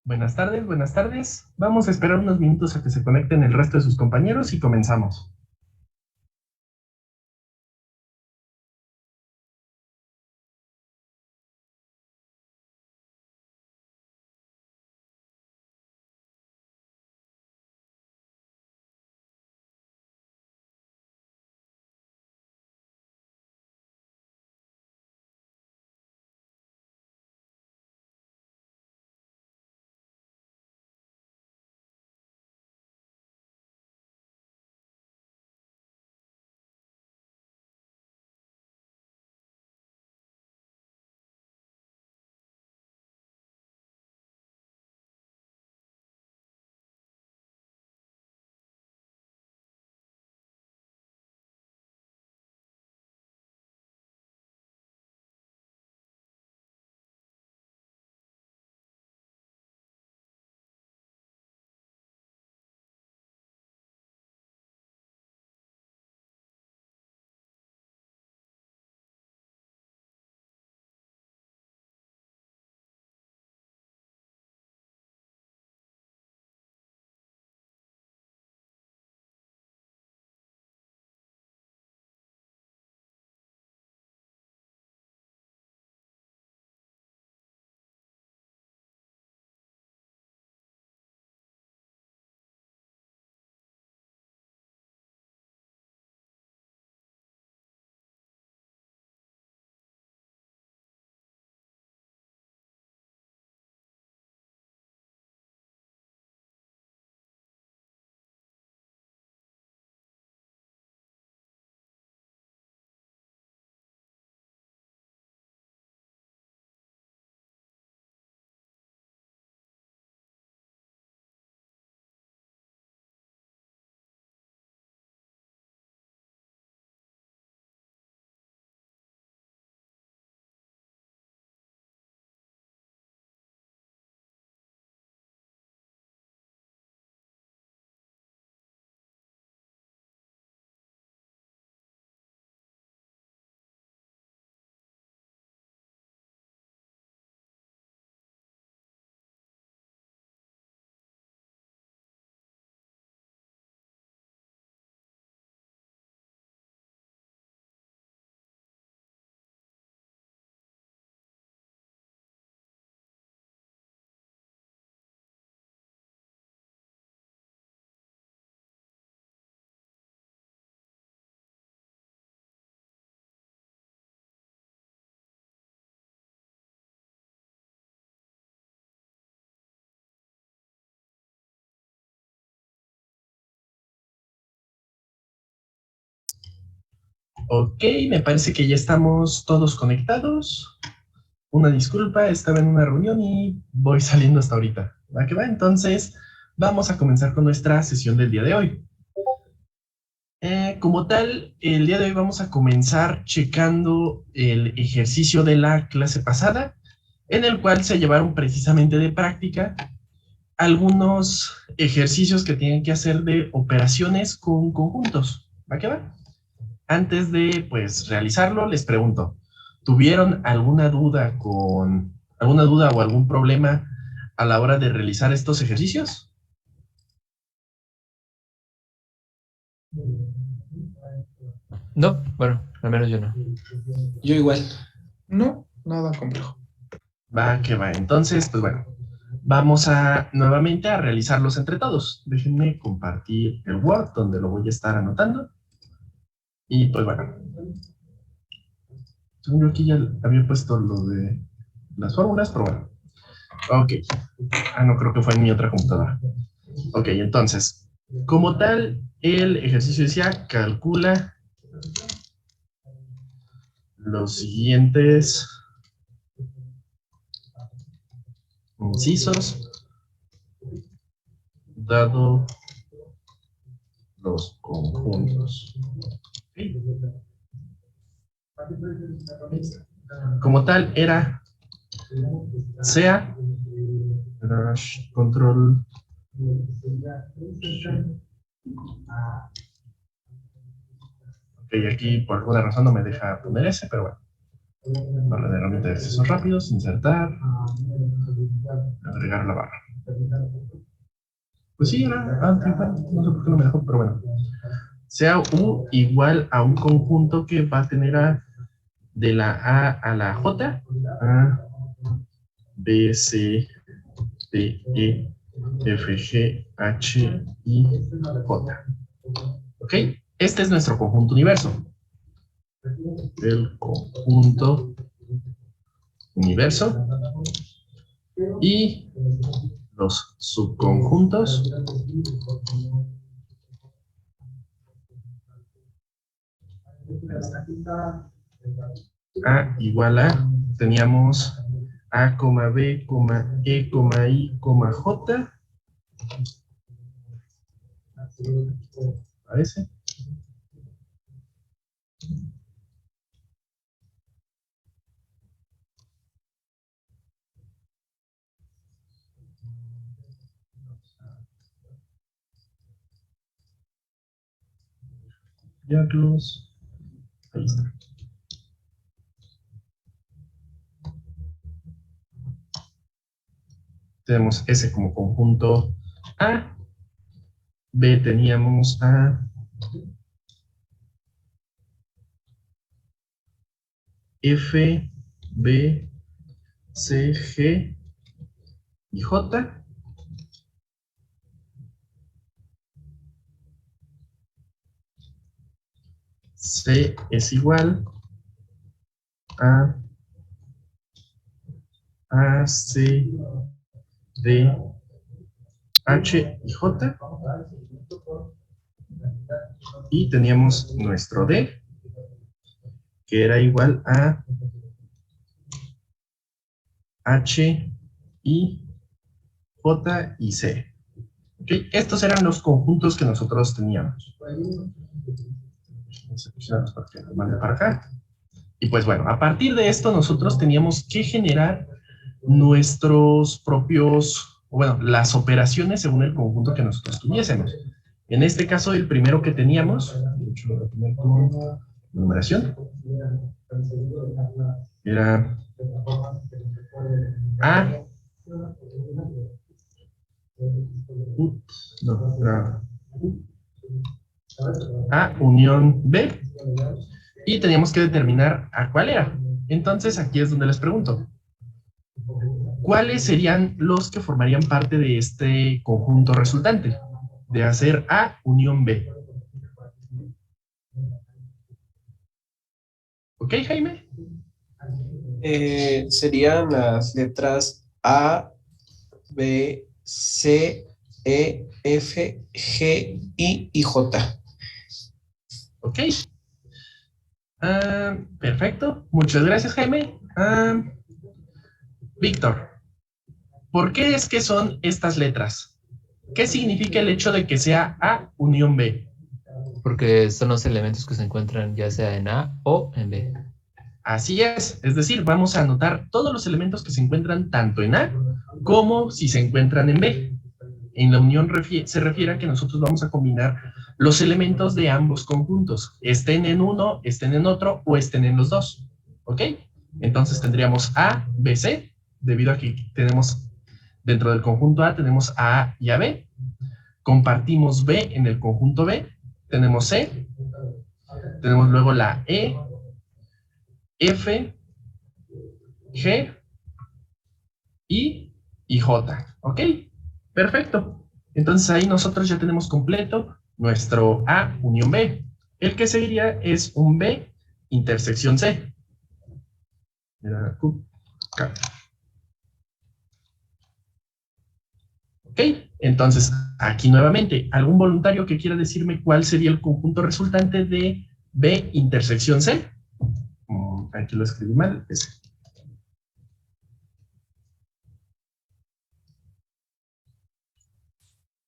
Buenas tardes, buenas tardes. Vamos a esperar unos minutos a que se conecten el resto de sus compañeros y comenzamos. Ok, me parece que ya estamos todos conectados. Una disculpa, estaba en una reunión y voy saliendo hasta ahorita. ¿Va que va? Entonces, vamos a comenzar con nuestra sesión del día de hoy. Como tal, el día de hoy vamos a comenzar checando el ejercicio de la clase pasada, en el cual se llevaron precisamente de práctica algunos ejercicios que tienen que hacer de operaciones con conjuntos. ¿Va que va? Antes de pues realizarlo, les pregunto, ¿tuvieron alguna duda o algún problema a la hora de realizar estos ejercicios? No, bueno, al menos yo no. Yo igual. No, nada complejo. Va que va. Entonces, pues bueno, vamos a nuevamente a realizarlos entre todos. Déjenme compartir el Word donde lo voy a estar anotando. Y pues bueno, según yo aquí ya había puesto lo de las fórmulas, pero bueno. Ok. Ah, no, creo que fue en mi otra computadora. Ok, entonces, como tal, el ejercicio decía, calcula los siguientes incisos, dado los conjuntos. ¿Sí? Como tal, era sea control. Ok, aquí por alguna razón no me deja poner ese, pero bueno. Barra de herramienta de accesos rápidos, insertar, agregar la barra. Pues sí, era igual, no sé por qué no me dejó, pero bueno. Sea U igual a un conjunto que va a tener de la A a la J, A, B, C, D, E, F, G, H, I, J. ¿Ok? Este es nuestro conjunto universo. El conjunto universo. Y los subconjuntos A igual a, teníamos A, B, E, I, J. ¿Parece? Ya los... Ahí está. Tenemos S como conjunto A. B teníamos A, F, B, C, G y J. C es igual a C, D, H y J. Y teníamos nuestro D, que era igual a H, I, J y C. ¿Okay? Estos eran los conjuntos que nosotros teníamos. Para acá. Y pues bueno, a partir de esto nosotros teníamos que generar nuestros propios, bueno, las operaciones según el conjunto que nosotros tuviésemos. En este caso, el primero que teníamos, de hecho, la primera numeración, era A, no, era A unión B, y teníamos que determinar a cuál era. Entonces, aquí es donde les pregunto, ¿cuáles serían los que formarían parte de este conjunto resultante? De hacer A unión B. ¿Ok, Jaime? Serían las letras A, B, C, E, F, G, I y J. Ok. Perfecto. Muchas gracias, Jaime. Víctor, ¿por qué es que son estas letras? ¿Qué significa el hecho de que sea A unión B? Porque son los elementos que se encuentran ya sea en A o en B. Así es decir, vamos a anotar todos los elementos que se encuentran tanto en A como si se encuentran en B. En la unión se refiere a que nosotros vamos a combinar los elementos de ambos conjuntos, estén en uno, estén en otro o estén en los dos. ¿Ok? Entonces tendríamos A, B, C, debido a que tenemos dentro del conjunto A tenemos a A y a B. Compartimos B en el conjunto B, tenemos C, tenemos luego la E, F, G, I y J. ¿Ok? Perfecto. Entonces ahí nosotros ya tenemos completo nuestro A unión B. El que seguiría es un B intersección C. ¿Ok? Entonces, aquí nuevamente, ¿algún voluntario que quiera decirme cuál sería el conjunto resultante de B intersección C? Aquí lo escribí mal. Ese.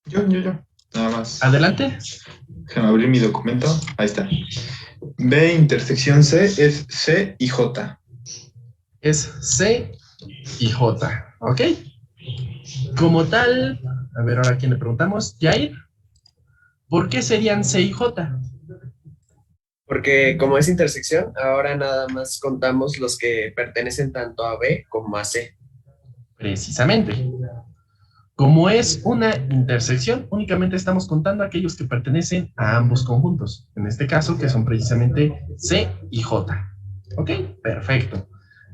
Yo. Nada más. Adelante. Déjame abrir mi documento. Ahí está. B intersección C es C y J. Es C y J. ¿Ok? Como tal, a ver ahora a quién le preguntamos. Jair, ¿por qué serían C y J? Porque como es intersección, ahora nada más contamos los que pertenecen tanto a B como a C. Precisamente. Como es una intersección, únicamente estamos contando aquellos que pertenecen a ambos conjuntos. En este caso, que son precisamente C y J. ¿Ok? Perfecto.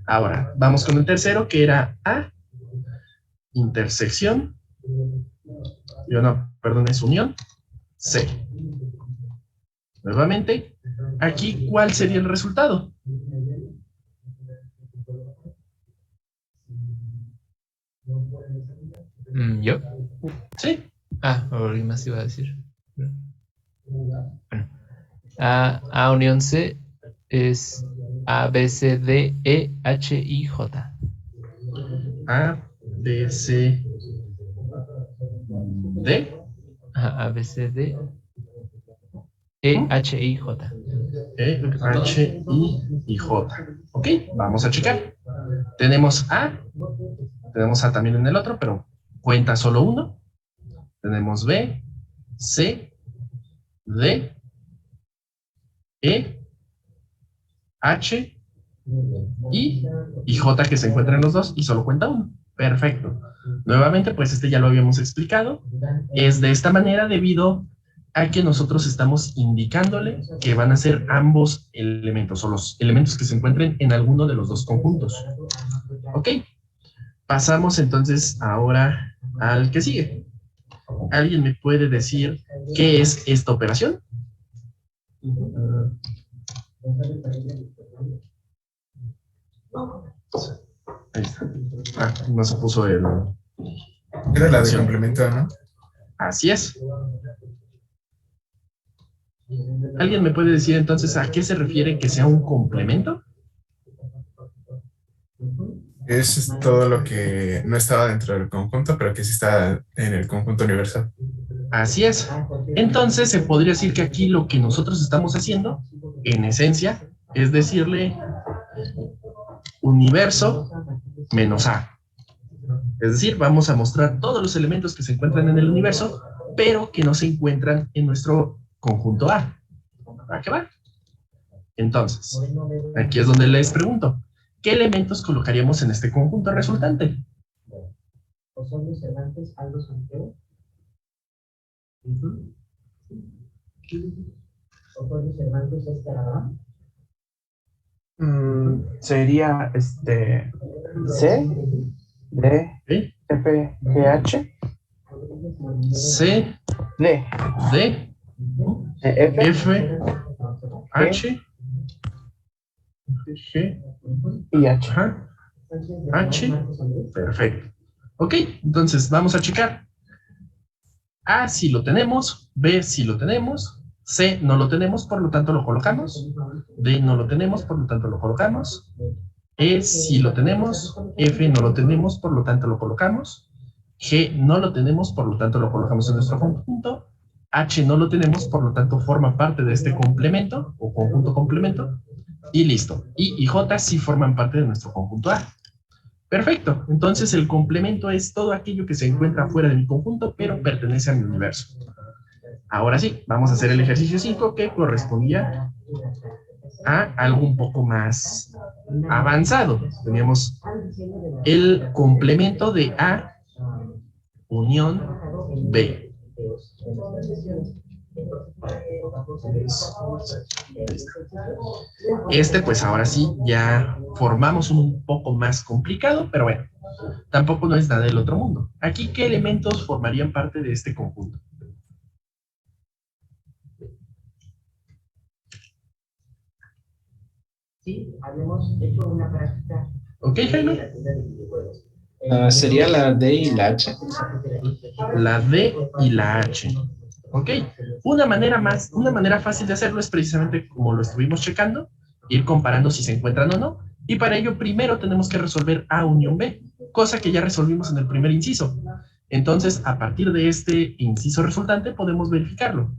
Ahora, vamos con el tercero, que era A, intersección, perdón, es unión, C. Nuevamente, aquí, ¿cuál sería el resultado? ¿Yo? Sí. Alguien más iba a decir. Bueno. A unión C es A, B, C, D, E, H, I, J. A, B, C, D. A, B, C, D, E, H, I, J. E, H, I y J. Ok, vamos a checar. Tenemos A también en el otro, pero cuenta solo uno. Tenemos B, C, D, E, H, I y J que se encuentran en los dos y solo cuenta uno. Perfecto. Nuevamente, pues este ya lo habíamos explicado. Es de esta manera debido a que nosotros estamos indicándole que van a ser ambos elementos o los elementos que se encuentren en alguno de los dos conjuntos. Ok. Pasamos entonces ahora al que sigue. ¿Alguien me puede decir qué es esta operación? Ahí está. No se puso el... Era la de complemento, ¿no? Así es. ¿Alguien me puede decir entonces a qué se refiere que sea un complemento? Es todo lo que no estaba dentro del conjunto, pero que sí está en el conjunto universal. Así es. Entonces se podría decir que aquí lo que nosotros estamos haciendo, en esencia, es decirle universo menos A. Es decir, vamos a mostrar todos los elementos que se encuentran en el universo, pero que no se encuentran en nuestro conjunto A. ¿A qué va? Entonces, aquí es donde les pregunto, ¿qué elementos colocaríamos en este conjunto resultante? Sería C, D, ¿Sí? F, G, H, C, D, D, F, F, H, G, y H. ajá, H, perfecto. Ok, entonces vamos a checar. A sí lo tenemos, B sí lo tenemos, C no lo tenemos, por lo tanto lo colocamos, D no lo tenemos, por lo tanto lo colocamos, E sí lo tenemos, F no lo tenemos, por lo tanto lo colocamos, G no lo tenemos, por lo tanto lo colocamos en nuestro conjunto, H no lo tenemos, por lo tanto forma parte de este complemento o conjunto complemento, y listo. I y J sí forman parte de nuestro conjunto A. Perfecto, entonces el complemento es todo aquello que se encuentra fuera de mi conjunto, pero pertenece a mi universo. Ahora sí, vamos a hacer el ejercicio 5 que correspondía a algo un poco más avanzado. Teníamos el complemento de A unión B. Pues ahora sí, ya formamos un poco más complicado, pero bueno, tampoco no es nada del otro mundo. Aquí, ¿qué elementos formarían parte de este conjunto? Sí, habíamos hecho una práctica. ¿Ok, Jaime? Sería la D y la H. La D y la H. ¿Ok? Una manera fácil de hacerlo es precisamente como lo estuvimos checando, ir comparando si se encuentran o no, y para ello primero tenemos que resolver A unión B, cosa que ya resolvimos en el primer inciso. Entonces, a partir de este inciso resultante podemos verificarlo.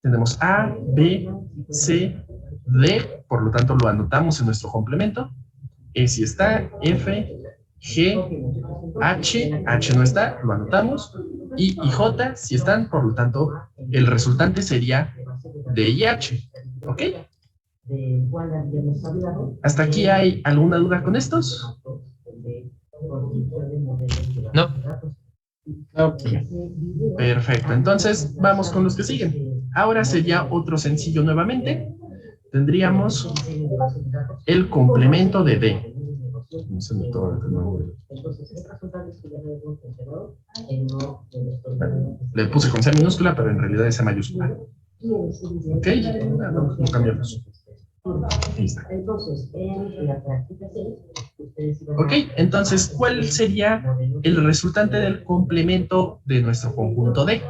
Tenemos A, B, C, D, por lo tanto lo anotamos en nuestro complemento. E sí está, F, G, H no está, lo anotamos. I y J sí están, por lo tanto, el resultante sería D y H. ¿Ok? ¿Hasta aquí hay alguna duda con estos? No. Ok. Perfecto, entonces vamos con los que siguen. Ahora sería otro sencillo nuevamente. Tendríamos el complemento de D. No se me toma el nombre. Bueno, le puse con C minúscula, pero en realidad es C mayúscula. Ok, no cambiamos. Ahí está. Ok, entonces, ¿cuál sería el resultante del complemento de nuestro conjunto D?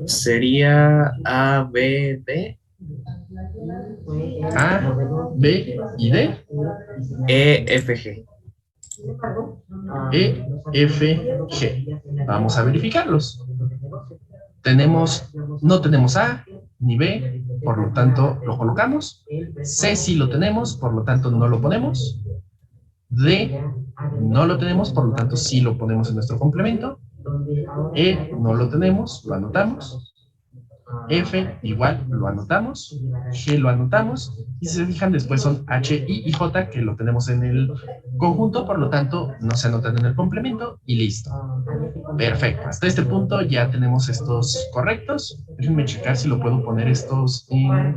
Sería A, B, D, A, B y D. E, F, G. E, F, G. Vamos a verificarlos. No tenemos A ni B, por lo tanto lo colocamos. C sí lo tenemos, por lo tanto no lo ponemos. D no lo tenemos, por lo tanto sí lo ponemos en nuestro complemento. E no lo tenemos, lo anotamos. F igual lo anotamos. G lo anotamos. Y si se fijan, después son H, I y J que lo tenemos en el conjunto, por lo tanto no se anotan en el complemento y listo. Perfecto, hasta este punto ya tenemos estos correctos. Déjenme checar si lo puedo poner estos en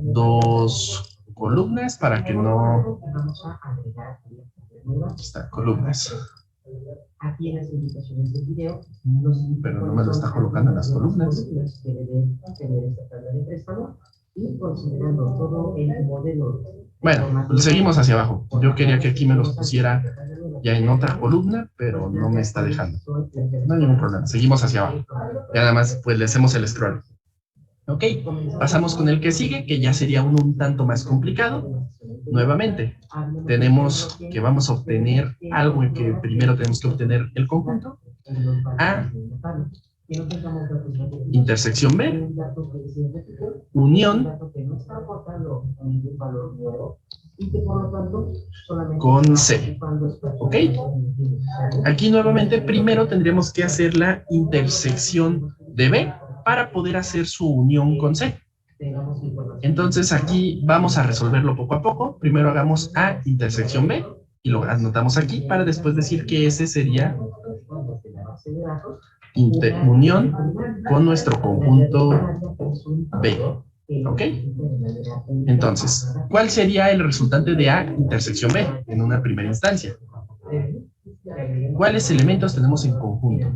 dos columnas para que no... Aquí está, columnas. Pero no me lo está colocando en las columnas. Bueno, pues seguimos hacia abajo. Yo quería que aquí me los pusiera ya en otra columna, pero no me está dejando. No hay ningún problema, seguimos hacia abajo. Y nada más, pues le hacemos el scroll. Ok, pasamos con el que sigue, que ya sería un tanto más complicado. Nuevamente, tenemos que vamos a obtener algo en que primero tenemos que obtener el conjunto. A, intersección B, unión con C. ¿Ok? Aquí nuevamente primero tendríamos que hacer la intersección de B para poder hacer su unión con C. Entonces aquí vamos a resolverlo poco a poco. Primero hagamos A intersección B y lo anotamos aquí para después decir que ese sería unión con nuestro conjunto B. ¿Ok? Entonces, ¿cuál sería el resultante de A intersección B en una primera instancia? ¿Cuáles elementos tenemos en conjunto?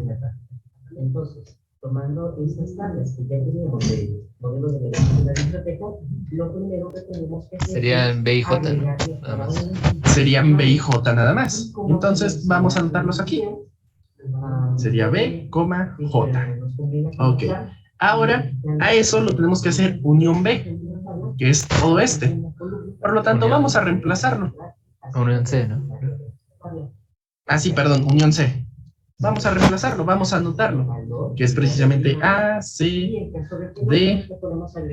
Tomando estas tablas que ya teníamos de modelos de la biblioteca, lo primero que tenemos que hacer serían B y J, ¿no? Nada más. Serían B y J nada más. Entonces vamos a anotarlos aquí. Sería B, J. Ok. Ahora, a eso lo tenemos que hacer unión B, que es todo este. Por lo tanto, vamos a reemplazarlo. Unión C, ¿no? Ah, sí, perdón, unión C. Vamos a reemplazarlo, vamos a anotarlo, que es precisamente A, C, D,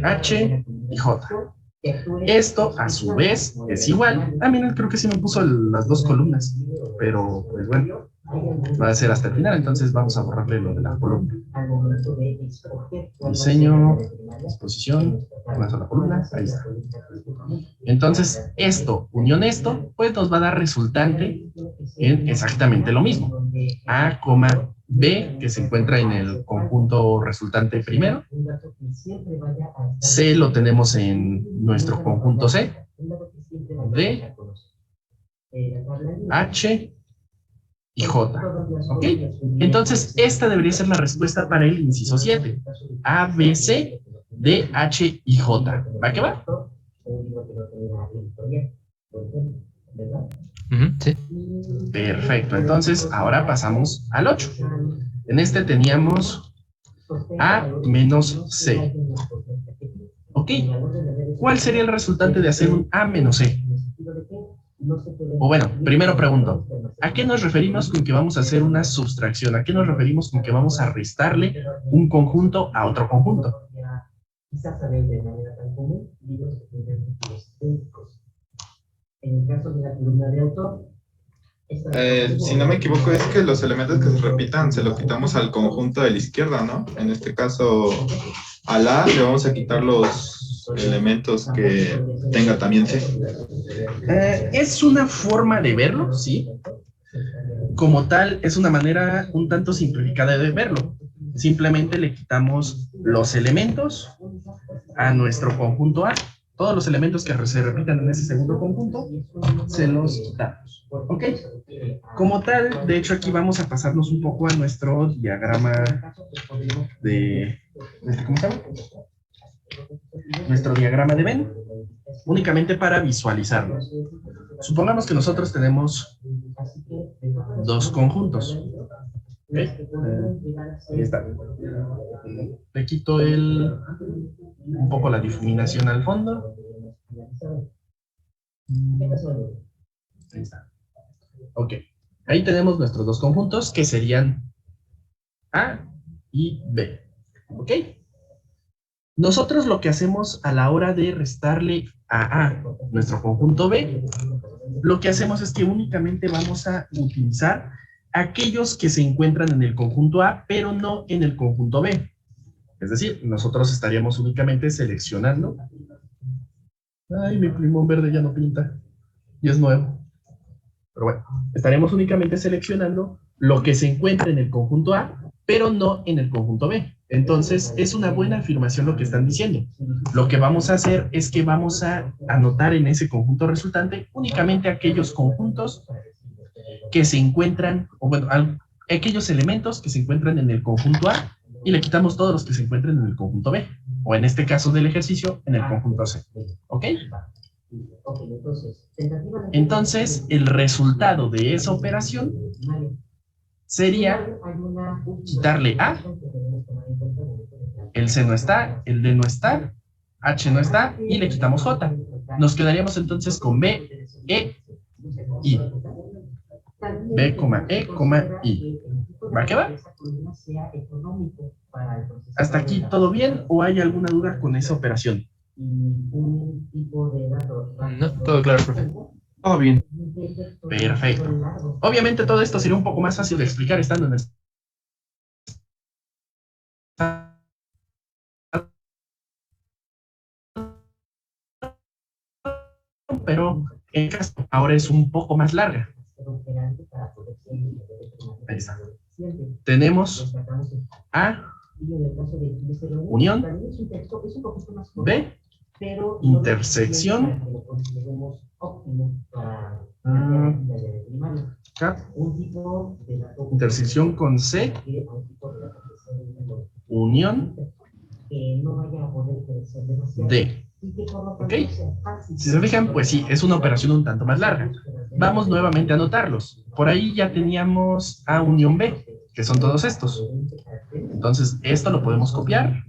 H y J. Esto, a su vez, es igual. Ah, miren, creo que sí me puso las dos columnas, pero pues bueno, va a ser hasta el final, entonces vamos a borrarle lo de la columna. Diseño, disposición, una sola columna, ahí está. Entonces, esto, unión esto, pues nos va a dar resultante en exactamente lo mismo. A, B, que se encuentra en el conjunto resultante primero. C lo tenemos en nuestro conjunto C. D, H y J. ¿Ok? Entonces, esta debería ser la respuesta para el inciso 7. A, B, C, D, H y J. ¿Va que va? Sí. Perfecto. Entonces, ahora pasamos al 8. En este teníamos A menos C. ¿Ok? ¿Cuál sería el resultante de hacer un A menos C? O bueno, primero pregunto, ¿a qué nos referimos con que vamos a hacer una sustracción? ¿A qué nos referimos con que vamos a restarle un conjunto a otro conjunto? En el caso de la columna de autor, si no me equivoco, es que los elementos que se repitan se los quitamos al conjunto de la izquierda, ¿no? En este caso, al A le vamos a quitar los elementos que tenga también C. Es una forma de verlo, sí. Como tal, es una manera un tanto simplificada de verlo. Simplemente le quitamos los elementos a nuestro conjunto A. Todos los elementos que se repitan en ese segundo conjunto, se los quitamos. ¿Ok? Como tal, de hecho, aquí vamos a pasarnos un poco a nuestro diagrama de... ¿Cómo se llama? Nuestro diagrama de Venn, únicamente para visualizarlo. Supongamos que nosotros tenemos dos conjuntos. ¿Okay? Ahí está. Le quito un poco la difuminación al fondo. Ahí está. Ok. Ahí tenemos nuestros dos conjuntos que serían A y B. ¿Ok? Nosotros lo que hacemos a la hora de restarle a A nuestro conjunto B, lo que hacemos es que únicamente vamos a utilizar aquellos que se encuentran en el conjunto A, pero no en el conjunto B. Es decir, nosotros estaríamos únicamente seleccionando. Ay, mi plumón verde ya no pinta. Y es nuevo. Pero bueno, estaremos únicamente seleccionando lo que se encuentra en el conjunto A, pero no en el conjunto B. Entonces, es una buena afirmación lo que están diciendo. Lo que vamos a hacer es que vamos a anotar en ese conjunto resultante únicamente aquellos conjuntos que se encuentran, o bueno, aquellos elementos que se encuentran en el conjunto A y le quitamos todos los que se encuentran en el conjunto B, o en este caso del ejercicio, en el conjunto C. ¿Ok? Entonces, el resultado de esa operación sería quitarle A, el C no está, el D no está, H no está, y le quitamos J. Nos quedaríamos entonces con B, E, I. B, E, I. ¿Va que va? ¿Hasta aquí todo bien o hay alguna duda con esa operación? No, todo claro, profe. Todo bien. Perfecto. Obviamente todo esto sería un poco más fácil de explicar estando en el... Pero en caso ahora es un poco más larga. Ahí está. Tenemos A, unión, B, intersección, K, intersección con C, unión, D. ¿Ok? Si se fijan, pues sí, es una operación un tanto más larga. Vamos nuevamente a anotarlos. Por ahí ya teníamos A unión B, que son todos estos. Entonces, esto lo podemos copiar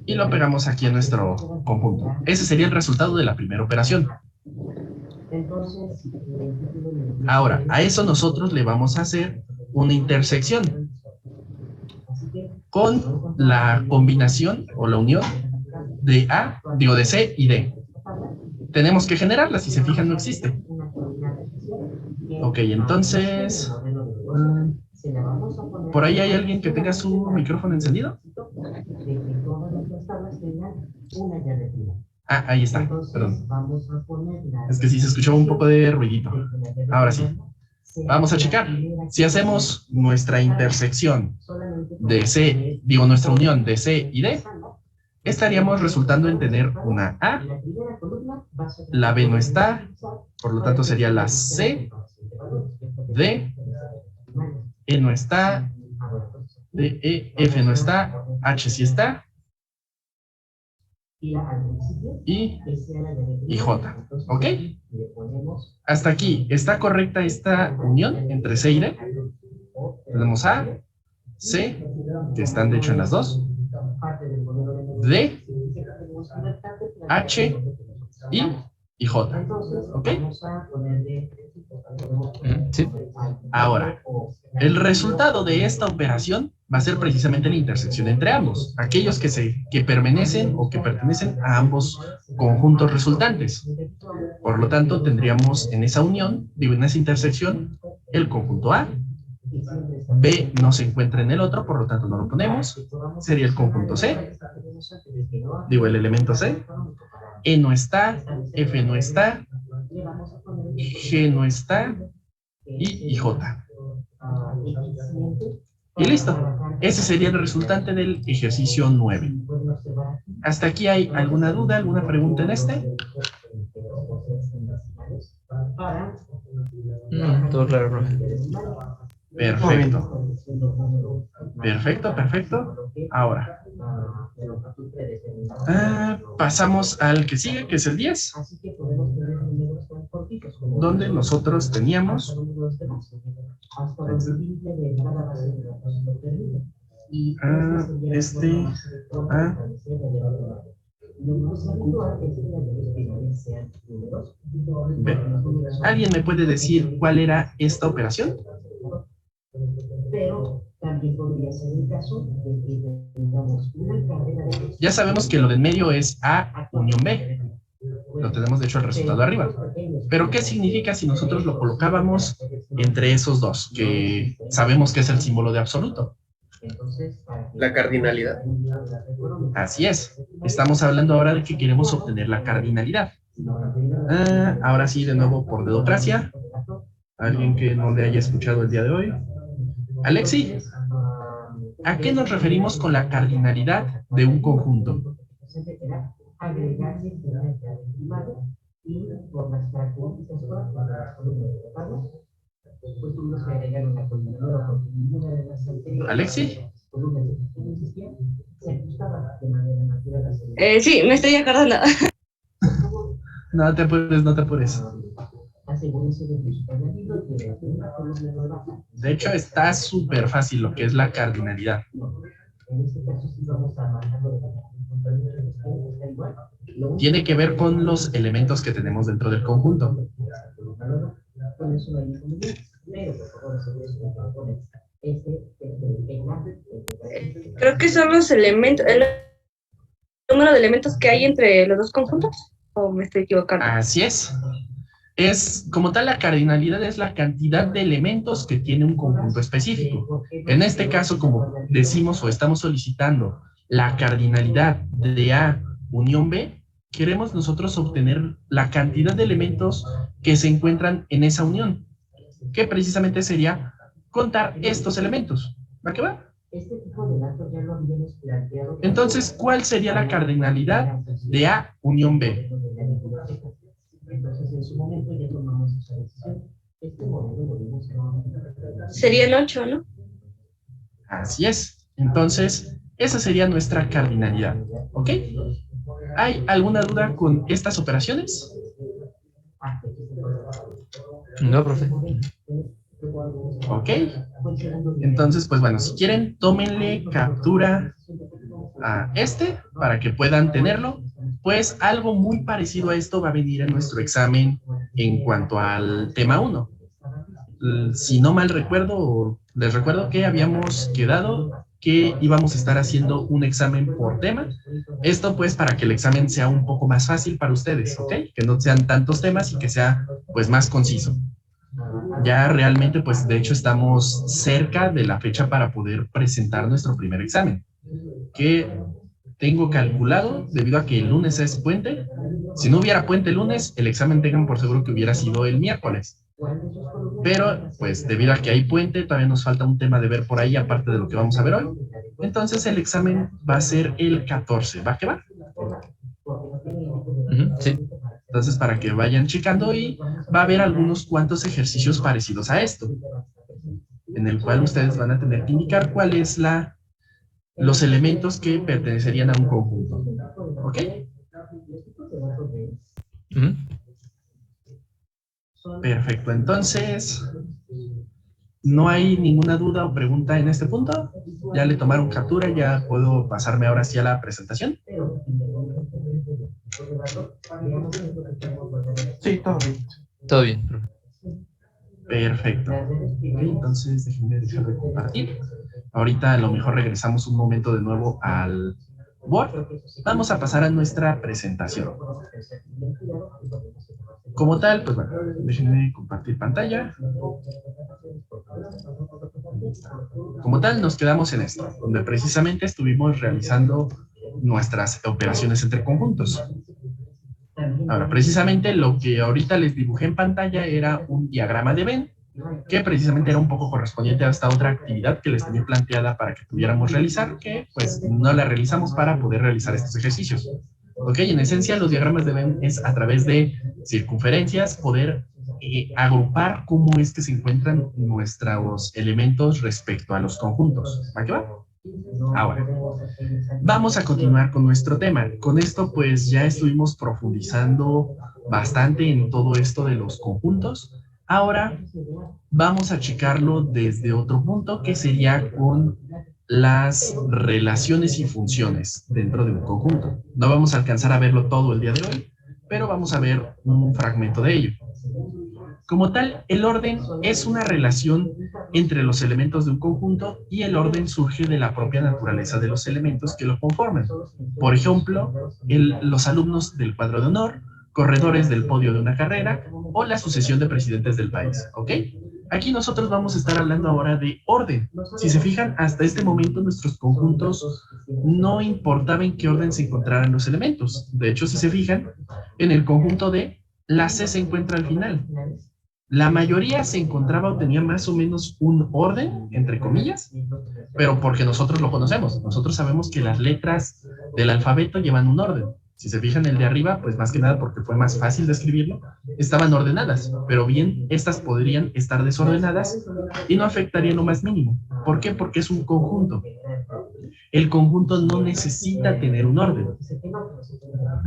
y lo pegamos aquí en nuestro conjunto. Ese sería el resultado de la primera operación. Ahora, a eso nosotros le vamos a hacer una intersección con la combinación o la unión de A, digo de C y D. Tenemos que generarla, si se fijan no existe. Ok, entonces... ¿por ahí hay alguien que tenga su micrófono encendido? Ah, ahí está, perdón. Es que sí se escuchaba un poco de ruidito. Ahora sí. Vamos a checar. Si hacemos nuestra intersección de C, digo nuestra unión de C y D, estaríamos resultando en tener una A, la B no está, por lo tanto sería la C, D, E no está, D, E, F no está, H sí está, y J. ¿Ok? Hasta aquí, ¿está correcta esta unión entre C y D? Tenemos A, C, que están de hecho en las dos, D, H, I y J. ¿Ok? Sí. Ahora, el resultado de esta operación va a ser precisamente la intersección entre ambos, aquellos que pertenecen o que pertenecen a ambos conjuntos resultantes. Por lo tanto, tendríamos en esa unión, digo, en esa intersección, el conjunto A, B no se encuentra en el otro, por lo tanto no lo ponemos, sería el conjunto C, Digo, el elemento C. E no está, F no está, G no está y J. Y listo. Ese sería el resultante del ejercicio 9. ¿Hasta aquí hay alguna duda, alguna pregunta en este? No, todo claro, profe. Perfecto. Perfecto, perfecto. Ahora, pasamos al que sigue, que es el 10, donde nosotros teníamos B. ¿Alguien me puede decir cuál era esta operación? Pero también podría ser el caso de que tengamos una carrera de... Ya sabemos que lo del medio es A unión B. Lo tenemos de hecho el resultado arriba. Pero ¿qué significa si nosotros lo colocábamos entre esos dos? Que sabemos que es el símbolo de absoluto. La cardinalidad. Así es. Estamos hablando ahora de que queremos obtener la cardinalidad. Ahora sí, de nuevo por dedocracia. Alguien que no le haya escuchado el día de hoy. Alexi, ¿a qué nos referimos con la cardinalidad de un conjunto? Alexi. Sí, me estoy acordando. No te apures, no te apures. De hecho, está súper fácil lo que es la cardinalidad. Tiene que ver con los elementos que tenemos dentro del conjunto. Creo que son los elementos, el número de elementos que hay entre los dos conjuntos, ¿o me estoy equivocando? Así es. Es, como tal, la cardinalidad es la cantidad de elementos que tiene un conjunto específico. En este caso, como decimos o estamos solicitando la cardinalidad de A unión B, queremos nosotros obtener la cantidad de elementos que se encuentran en esa unión, que precisamente sería contar estos elementos. ¿Va que va? Entonces, ¿cuál sería la cardinalidad de A unión B? Serían 8, ¿no? Así es. Entonces, esa sería nuestra cardinalidad. ¿Ok? ¿Hay alguna duda con estas operaciones? No, profe. Ok. Entonces, pues bueno, si quieren, tómenle captura a este para que puedan tenerlo. Pues algo muy parecido a esto va a venir en nuestro examen en cuanto al tema 1. Si no mal recuerdo, les recuerdo que habíamos quedado que íbamos a estar haciendo un examen por tema. Esto pues para que el examen sea un poco más fácil para ustedes, ¿ok? Que no sean tantos temas y que sea pues más conciso. Ya realmente pues de hecho estamos cerca de la fecha para poder presentar nuestro primer examen, que tengo calculado, debido a que el lunes es puente. Si no hubiera puente el lunes, el examen tengan por seguro que hubiera sido el miércoles. Pero, pues, debido a que hay puente, todavía nos falta un tema de ver por ahí, aparte de lo que vamos a ver hoy. Entonces, el examen va a ser el 14. ¿Va que va? Sí. Entonces, para que vayan checando, y va a haber algunos cuantos ejercicios parecidos a esto, en el cual ustedes van a tener que indicar cuál es los elementos que pertenecerían a un conjunto. ¿Ok? Perfecto. Entonces, ¿no hay ninguna duda o pregunta en este punto? ¿Ya le tomaron captura? ¿Ya puedo pasarme ahora sí a la presentación? Sí, todo bien. Todo bien, profe. Perfecto. Ok, entonces déjenme dejar de compartir. Ahorita a lo mejor regresamos un momento de nuevo al Word. Vamos a pasar a nuestra presentación. Como tal, pues bueno, déjenme compartir pantalla. Como tal, nos quedamos en esto, donde precisamente estuvimos realizando nuestras operaciones entre conjuntos. Ahora, precisamente lo que ahorita les dibujé en pantalla era un diagrama de Venn, que precisamente era un poco correspondiente a esta otra actividad que les tenía planteada para que pudiéramos realizar, que pues no la realizamos para poder realizar estos ejercicios. Ok, en esencia los diagramas de Venn es a través de circunferencias poder agrupar cómo es que se encuentran nuestros elementos respecto a los conjuntos. ¿Va que va? Ahora, vamos a continuar con nuestro tema. Con esto pues ya estuvimos profundizando bastante en todo esto de los conjuntos. Ahora vamos a checarlo desde otro punto, que sería con las relaciones y funciones dentro de un conjunto. No vamos a alcanzar a verlo todo el día de hoy, pero vamos a ver un fragmento de ello. Como tal, el orden es una relación entre los elementos de un conjunto y el orden surge de la propia naturaleza de los elementos que lo conforman. Por ejemplo, los alumnos del cuadro de honor, corredores del podio de una carrera o la sucesión de presidentes del país, ¿ok? Aquí nosotros vamos a estar hablando ahora de orden. Si se fijan, hasta este momento nuestros conjuntos no importaba en qué orden se encontraran los elementos. De hecho, si se fijan, en el conjunto D, la C se encuentra al final. La mayoría se encontraba o tenía más o menos un orden, entre comillas, pero porque nosotros lo conocemos. Nosotros sabemos que las letras del alfabeto llevan un orden. Si se fijan el de arriba, pues más que nada porque fue más fácil de escribirlo, estaban ordenadas, pero bien, estas podrían estar desordenadas y no afectarían lo más mínimo. ¿Por qué? Porque es un conjunto. El conjunto no necesita tener un orden.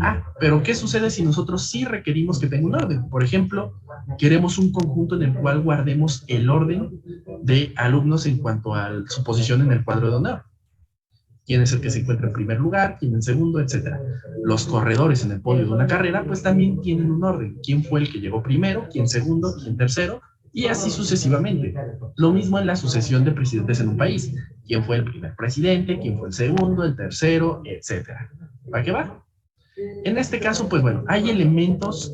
Ah, pero ¿qué sucede si nosotros sí requerimos que tenga un orden? Por ejemplo, queremos un conjunto en el cual guardemos el orden de alumnos en cuanto a su posición en el cuadro de honor. Quién es el que se encuentra en primer lugar, quién en segundo, etcétera. Los corredores en el podio de una carrera, pues también tienen un orden. ¿Quién fue el que llegó primero, quién segundo, quién tercero? Y así sucesivamente. Lo mismo en la sucesión de presidentes en un país. ¿Quién fue el primer presidente, quién fue el segundo, el tercero, etcétera? ¿Para qué va? En este caso, pues bueno, hay elementos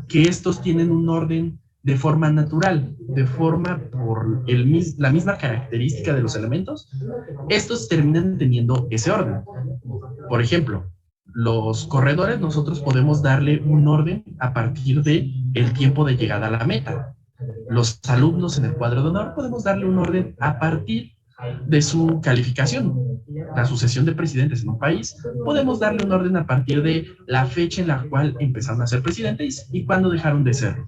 que estos tienen un orden de forma natural, de forma por la misma característica de los elementos, estos terminan teniendo ese orden. Por ejemplo, los corredores nosotros podemos darle un orden a partir de el tiempo de llegada a la meta. Los alumnos en el cuadro de honor podemos darle un orden a partir de su calificación. La sucesión de presidentes en un país, podemos darle un orden a partir de la fecha en la cual empezaron a ser presidentes y cuándo dejaron de serlo.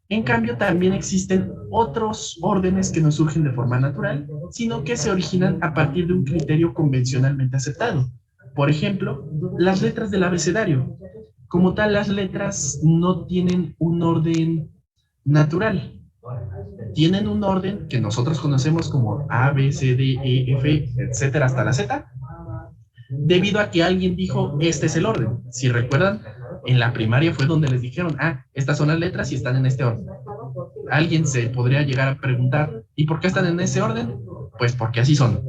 En cambio, también existen otros órdenes que no surgen de forma natural, sino que se originan a partir de un criterio convencionalmente aceptado. Por ejemplo, las letras del abecedario. Como tal, las letras no tienen un orden natural. Tienen un orden que nosotros conocemos como A, B, C, D, E, F, etcétera, hasta la Z, debido a que alguien dijo, este es el orden. Si recuerdan, en la primaria fue donde les dijeron, estas son las letras y están en este orden. Alguien se podría llegar a preguntar, ¿y por qué están en ese orden? Pues porque así son.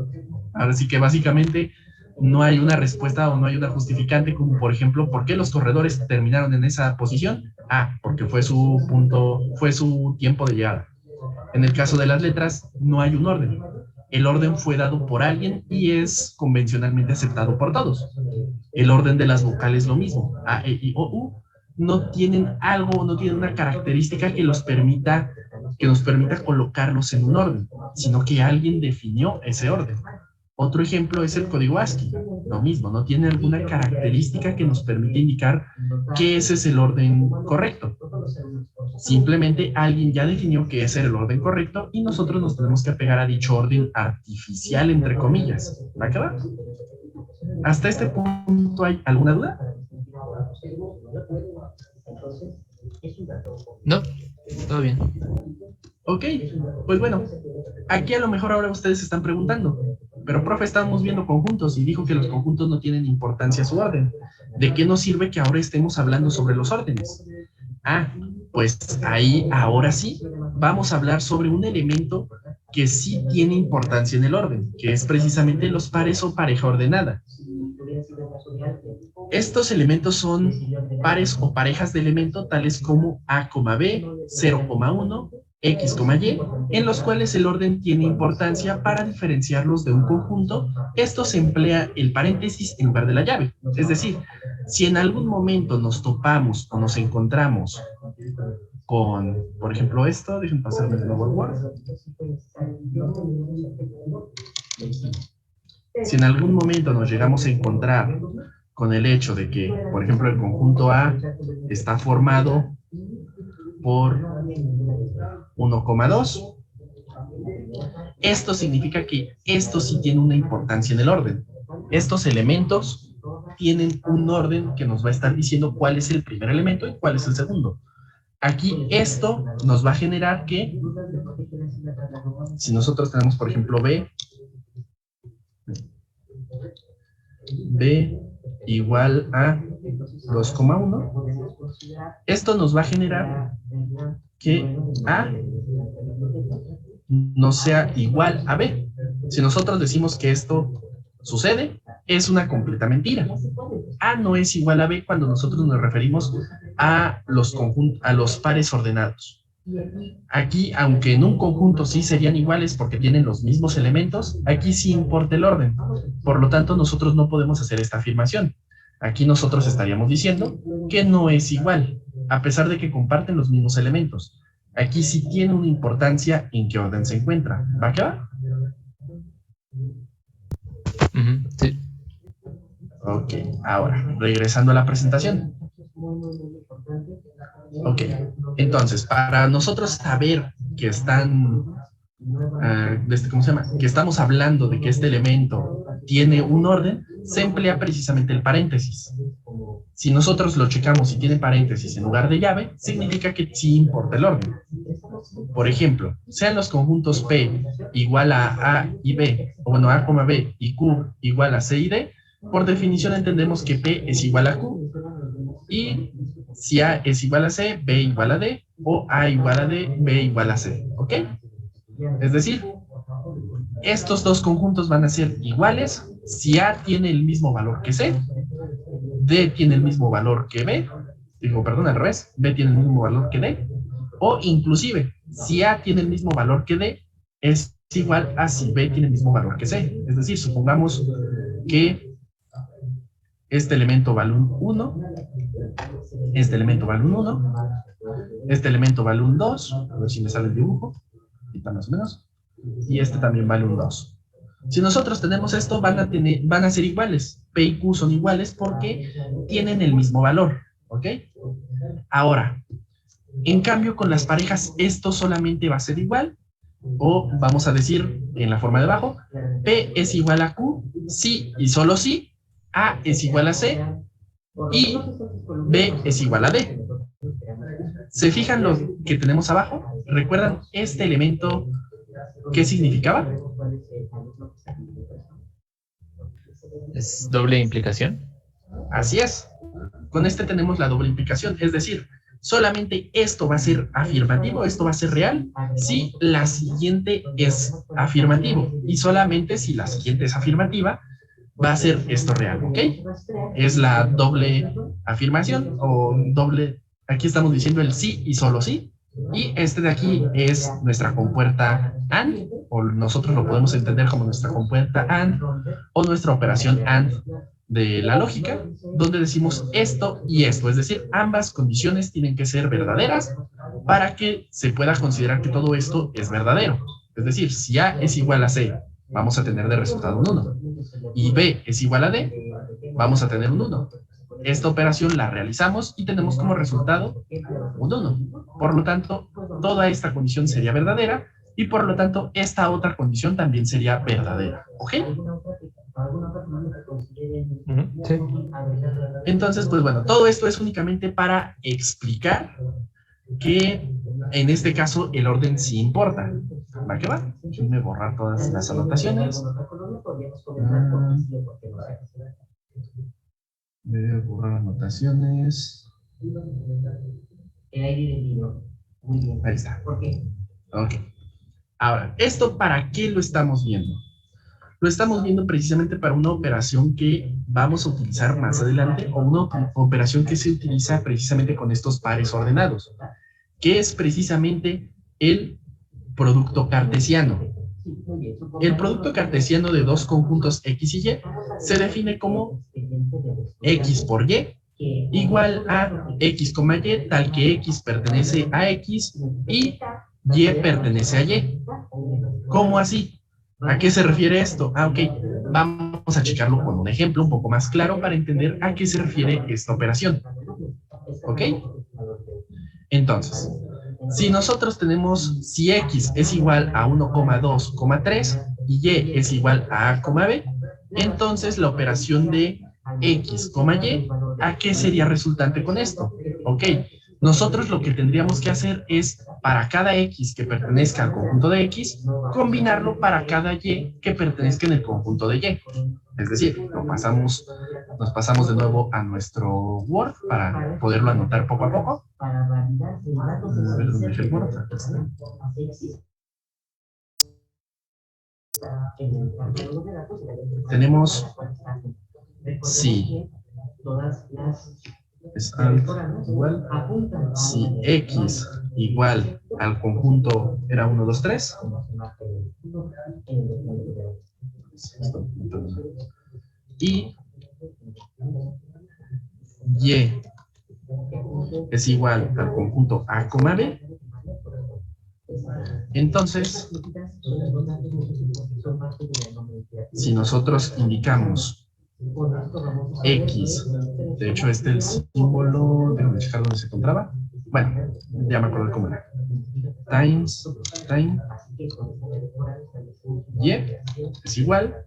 Ahora sí que básicamente no hay una respuesta o no hay una justificante, como por ejemplo, ¿por qué los corredores terminaron en esa posición? Porque fue su tiempo de llegada. En el caso de las letras, no hay un orden. El orden fue dado por alguien y es convencionalmente aceptado por todos. El orden de las vocales lo mismo. A, E, I, O, U no tienen algo, no tienen una característica que nos permita colocarlos en un orden, sino que alguien definió ese orden. Otro ejemplo es el código ASCII. Lo mismo, no tiene alguna característica que nos permita indicar que ese es el orden correcto. Simplemente alguien ya definió que ese era el orden correcto y nosotros nos tenemos que apegar a dicho orden artificial, entre comillas. ¿Va a quedar? ¿Hasta este punto hay alguna duda? No, todo bien. Ok, pues bueno, aquí a lo mejor ahora ustedes se están preguntando, pero profe, estábamos viendo conjuntos y dijo que los conjuntos no tienen importancia a su orden. ¿De qué nos sirve que ahora estemos hablando sobre los órdenes? Pues ahí, ahora sí, vamos a hablar sobre un elemento que sí tiene importancia en el orden, que es precisamente los pares o pareja ordenada. Estos elementos son pares o parejas de elemento tales como A, B, 0,1, X, Y, en los cuales el orden tiene importancia para diferenciarlos de un conjunto. Esto se emplea el paréntesis en lugar de la llave. Es decir, si en algún momento nos topamos o nos encontramos con, por ejemplo, esto, déjenme pasarme de nuevo el Word. Si en algún momento nos llegamos a encontrar con el hecho de que, por ejemplo, el conjunto A está formado por 1,2, esto significa que esto sí tiene una importancia en el orden. Estos elementos tienen un orden que nos va a estar diciendo cuál es el primer elemento y cuál es el segundo. Aquí esto nos va a generar que, si nosotros tenemos, por ejemplo, B igual a 2,1, esto nos va a generar que A no sea igual a B. Si nosotros decimos que esto sucede, es una completa mentira. A no es igual a B cuando nosotros nos referimos a los pares ordenados. Aquí, aunque en un conjunto sí serían iguales porque tienen los mismos elementos, aquí sí importa el orden. Por lo tanto, nosotros no podemos hacer esta afirmación. Aquí nosotros estaríamos diciendo que no es igual, a pesar de que comparten los mismos elementos. Aquí sí tiene una importancia en qué orden se encuentra. ¿Va que va? Sí. Ok, ahora, regresando a la presentación. Ok, entonces, para nosotros saber que están, ¿cómo se llama? Que estamos hablando de que este elemento tiene un orden, se emplea precisamente el paréntesis. Si nosotros lo checamos y tiene paréntesis en lugar de llave, significa que sí importa el orden. Por ejemplo, sean los conjuntos P igual a A y B, o bueno, A, B y Q igual a C y D, por definición entendemos que P es igual a Q, y si A es igual a C, B igual a D, o A igual a D, B igual a C, ¿ok? Es decir, estos dos conjuntos van a ser iguales si A tiene el mismo valor que C, D tiene el mismo valor que B, perdón, al revés, B tiene el mismo valor que D, o inclusive, si A tiene el mismo valor que D, es igual a si B tiene el mismo valor que C. Es decir, supongamos que este elemento vale un 1, este elemento vale un 1, este elemento vale un 2, a ver si me sale el dibujo, ahorita más o menos, y este también vale un 2. Si nosotros tenemos esto, van a ser iguales. P y Q son iguales porque tienen el mismo valor, ¿ok? Ahora, en cambio, con las parejas, esto solamente va a ser igual, o vamos a decir en la forma de abajo, P es igual a Q, si y solo si A es igual a C y B es igual a D. ¿Se fijan lo que tenemos abajo? ¿Recuerdan este elemento qué significaba? ¿Es doble implicación? Así es. Con este tenemos la doble implicación, es decir, solamente esto va a ser afirmativo, esto va a ser real, si la siguiente es afirmativo, y solamente si la siguiente es afirmativa, va a ser esto real, ¿ok? Es la doble afirmación, o doble, aquí estamos diciendo el sí y solo sí, y este de aquí es nuestra compuerta AND, o nosotros lo podemos entender como nuestra compuerta AND, o nuestra operación AND de la lógica, donde decimos esto y esto, es decir, ambas condiciones tienen que ser verdaderas para que se pueda considerar que todo esto es verdadero. Es decir, si A es igual a C, vamos a tener de resultado un 1, y B es igual a D, vamos a tener un 1. Esta operación la realizamos y tenemos como resultado un 1. Por lo tanto, toda esta condición sería verdadera y por lo tanto, esta otra condición también sería verdadera, ¿ok? Sí. Entonces, pues bueno, todo esto es únicamente para explicar que en este caso el orden sí importa. ¿Va que va? Déjenme borrar todas las anotaciones. Voy a borrar anotaciones. Ahí está. Ok. Ahora, ¿esto para qué lo estamos viendo? Lo estamos viendo precisamente para una operación que vamos a utilizar más adelante, o una operación que se utiliza precisamente con estos pares ordenados, que es precisamente el producto cartesiano. El producto cartesiano de dos conjuntos X y Y se define como X por Y igual a X, Y, tal que X pertenece a X y Y pertenece a Y. ¿Cómo así? ¿A qué se refiere esto? Ok, vamos a checarlo con un ejemplo un poco más claro para entender a qué se refiere esta operación. ¿Ok? Entonces, si nosotros tenemos, si X es igual a 1,2,3 y Y es igual a A, B, entonces la operación de X, Y, ¿a qué sería resultante con esto? Ok, nosotros lo que tendríamos que hacer es, para cada X que pertenezca al conjunto de X, combinarlo para cada Y que pertenezca en el conjunto de Y. Es decir, nos pasamos de nuevo a nuestro Word para poderlo anotar poco a poco. Para validar si el dato A ver, ¿dónde dejé el Word? Tenemos si es alt igual, si X igual al conjunto era 1, 2, 3, y Y es igual al conjunto A, B, entonces, si nosotros indicamos X, de hecho este es el símbolo, déjame checar dónde se encontraba, bueno, ya me acuerdo cómo era, times, Y es igual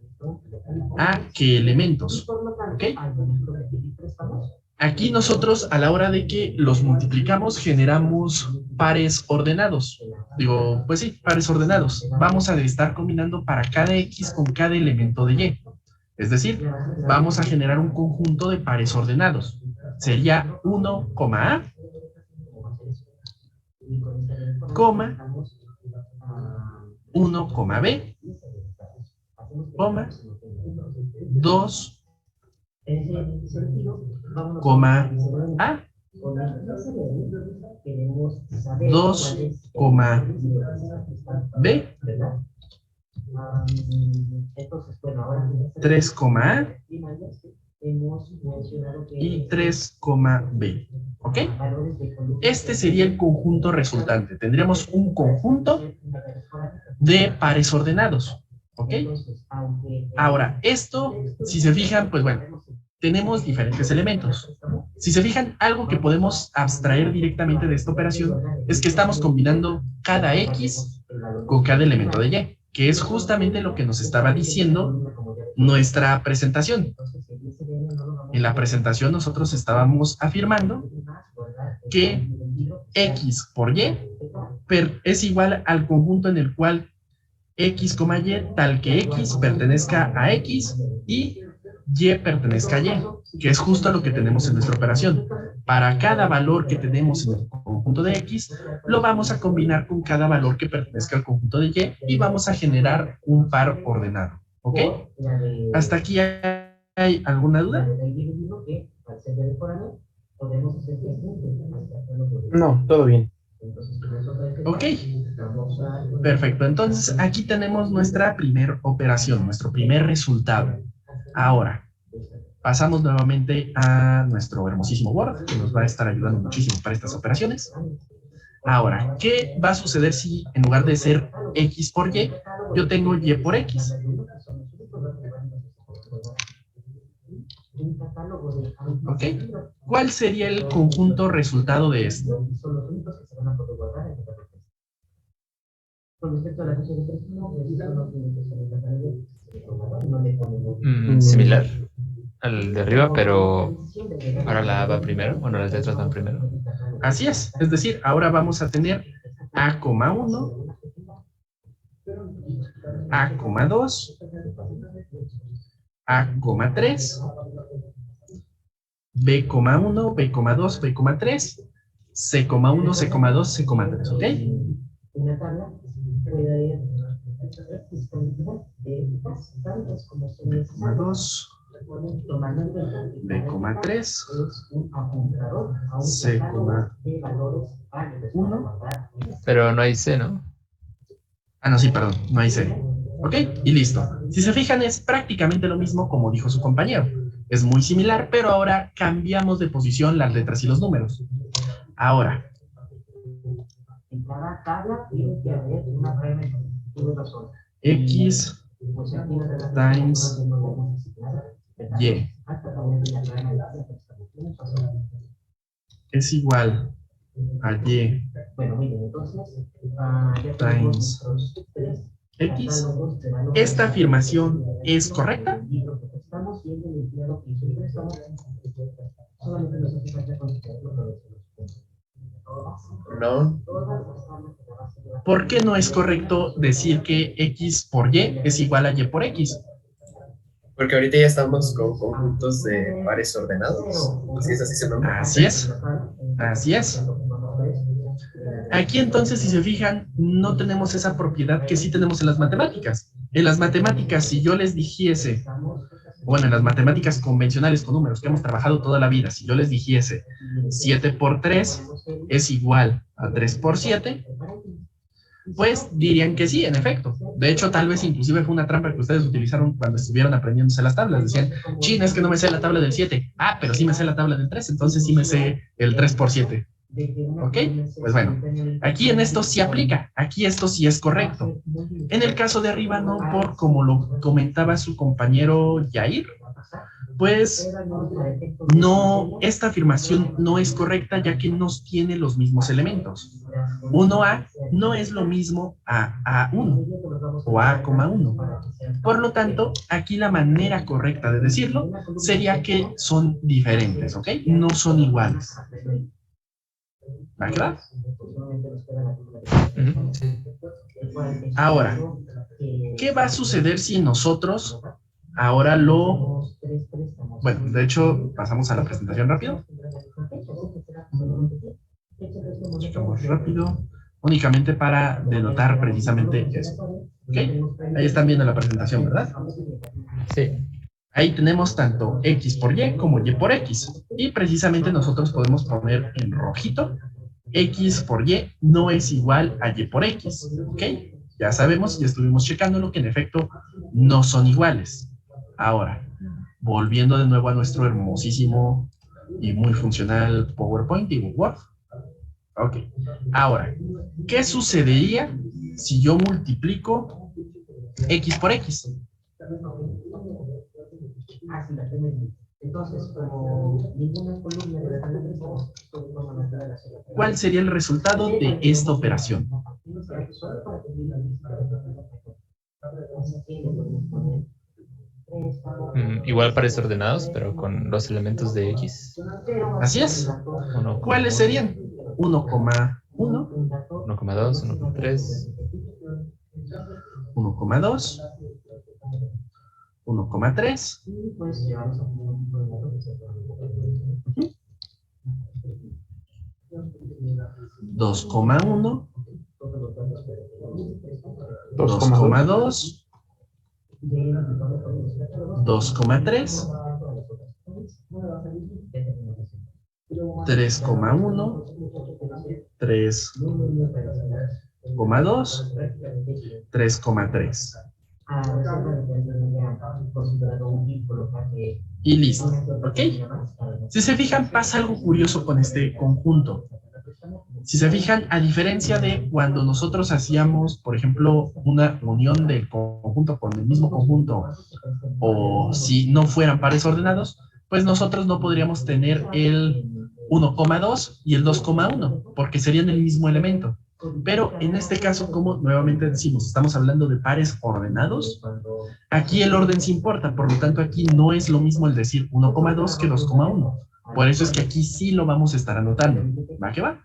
a ¿qué elementos? ¿Ok? Aquí nosotros, a la hora de que los multiplicamos, generamos pares ordenados. Digo, pues sí, pares ordenados. Vamos a estar combinando para cada X con cada elemento de Y. Es decir, vamos a generar un conjunto de pares ordenados. Sería 1, A, coma, 1, B, coma, 2, coma A, 2, B, 3, A y 3, B. ¿Ok? Este sería el conjunto resultante. Tendríamos un conjunto de pares ordenados. ¿Ok? Ahora, esto, si se fijan, pues bueno, tenemos diferentes elementos. Si se fijan, algo que podemos abstraer directamente de esta operación es que estamos combinando cada X con cada elemento de Y, que es justamente lo que nos estaba diciendo nuestra presentación. En la presentación nosotros estábamos afirmando que X por Y es igual al conjunto en el cual X, Y, tal que X pertenezca a X y Y pertenezca a Y, que es justo lo que tenemos en nuestra operación. Para cada valor que tenemos en el conjunto de X, lo vamos a combinar con cada valor que pertenezca al conjunto de Y y vamos a generar un par ordenado. ¿Ok? ¿Hasta aquí hay alguna duda? No, todo bien. Ok, perfecto. Entonces, aquí tenemos nuestra primera operación, nuestro primer resultado. Ahora, pasamos nuevamente a nuestro hermosísimo Word, que nos va a estar ayudando muchísimo para estas operaciones. Ahora, ¿qué va a suceder si en lugar de ser X por Y, yo tengo Y por X? ¿Ok? ¿Cuál sería el conjunto resultado de esto? Similar al de arriba, pero ahora la A va primero. Bueno, las letras van primero. Así es decir, ahora vamos a tener A,1, A,2, A,3, B,1, B,2, B,3, C,1, C,2, C,3, ¿ok? B,2, B, 3, C, 1. Pero no hay C, ¿no? Ah, no, sí, perdón, no hay C. ¿Ok? Y listo. Si se fijan, es prácticamente lo mismo como dijo su compañero. Es muy similar, pero ahora cambiamos de posición las letras y los números. Ahora, En cada tabla tiene que haber una prueba. Tienes razón. X times Y es igual a Y Bueno, miren, entonces, times X. ¿Esta afirmación es correcta? estamos viendo el empleado que hizo el préstamo, solamente nos hace falta considerar lo que No. ¿Por qué no es correcto decir que X por Y es igual a Y por X? Porque ahorita ya estamos con conjuntos de pares ordenados. Así es, así se nombra. Así es. Así es. Aquí entonces, si se fijan, no tenemos esa propiedad que sí tenemos en las matemáticas. En las matemáticas, si yo les dijese, bueno, en las matemáticas convencionales con números que hemos trabajado toda la vida, si yo les dijese 7 por 3 es igual a 3 por 7, pues dirían que sí, en efecto. De hecho, tal vez inclusive fue una trampa que ustedes utilizaron cuando estuvieron aprendiéndose las tablas. Decían, chin, es que no me sé la tabla del 7. Ah, pero sí me sé la tabla del 3, entonces sí me sé el 3 por 7. ¿Ok? Pues bueno, aquí en esto sí aplica. Aquí esto sí es correcto. En el caso de arriba, no, por como lo comentaba su compañero Yair, pues no, esta afirmación no es correcta ya que no tiene los mismos elementos. 1A no es lo mismo a A1 o A,1. Por lo tanto, aquí la manera correcta de decirlo sería que son diferentes, ¿ok? No son iguales. ¿Va a quedar? Sí. Ahora, ¿qué va a suceder si nosotros ahora lo... Bueno, de hecho, pasamos a la presentación rápido. Checamos rápido, únicamente para denotar precisamente eso. ¿Ok? Ahí están viendo la presentación, ¿verdad? Sí. Ahí tenemos tanto X por Y como Y por X. Y precisamente nosotros podemos poner en rojito, X por Y no es igual a Y por X. ¿Ok? Ya sabemos, ya estuvimos checándolo, que en efecto no son iguales. Ahora, volviendo de nuevo a nuestro hermosísimo y muy funcional PowerPoint y Word. Ok. Ahora, ¿qué sucedería si yo multiplico X por X? Entonces, como ninguna columna de la ¿Cuál sería el resultado de esta operación? Igual pares ordenados, pero con los elementos de X. Así es. ¿Cuáles serían? 1,1, 1,2, 1,3. 1,2, 1,3. 2,1, 2,2, 2,3, 3,1, 3,2, 3,3. Y listo, ¿ok? Si se fijan, pasa algo curioso con este conjunto. Si se fijan, a diferencia de cuando nosotros hacíamos, por ejemplo, una unión del conjunto con el mismo conjunto, o si no fueran pares ordenados, pues nosotros no podríamos tener el 1,2 y el 2,1, porque serían el mismo elemento. Pero en este caso, como nuevamente decimos, estamos hablando de pares ordenados, aquí el orden sí importa, por lo tanto aquí no es lo mismo el decir 1,2 que 2,1. Por eso es que aquí sí lo vamos a estar anotando. ¿Va que va?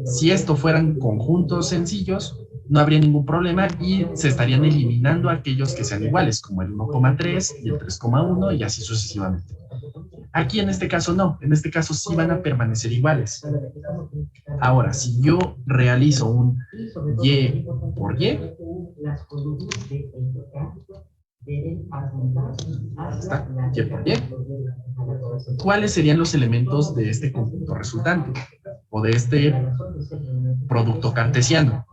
Si esto fueran conjuntos sencillos, no habría ningún problema y se estarían eliminando aquellos que sean iguales, como el 1,3 y el 3,1 y así sucesivamente. Aquí en este caso no, en este caso sí van a permanecer iguales. Ahora, si yo realizo un Y por Y, Está, Y por Y. ¿Cuáles serían los elementos de este conjunto resultante? O de este producto cartesiano.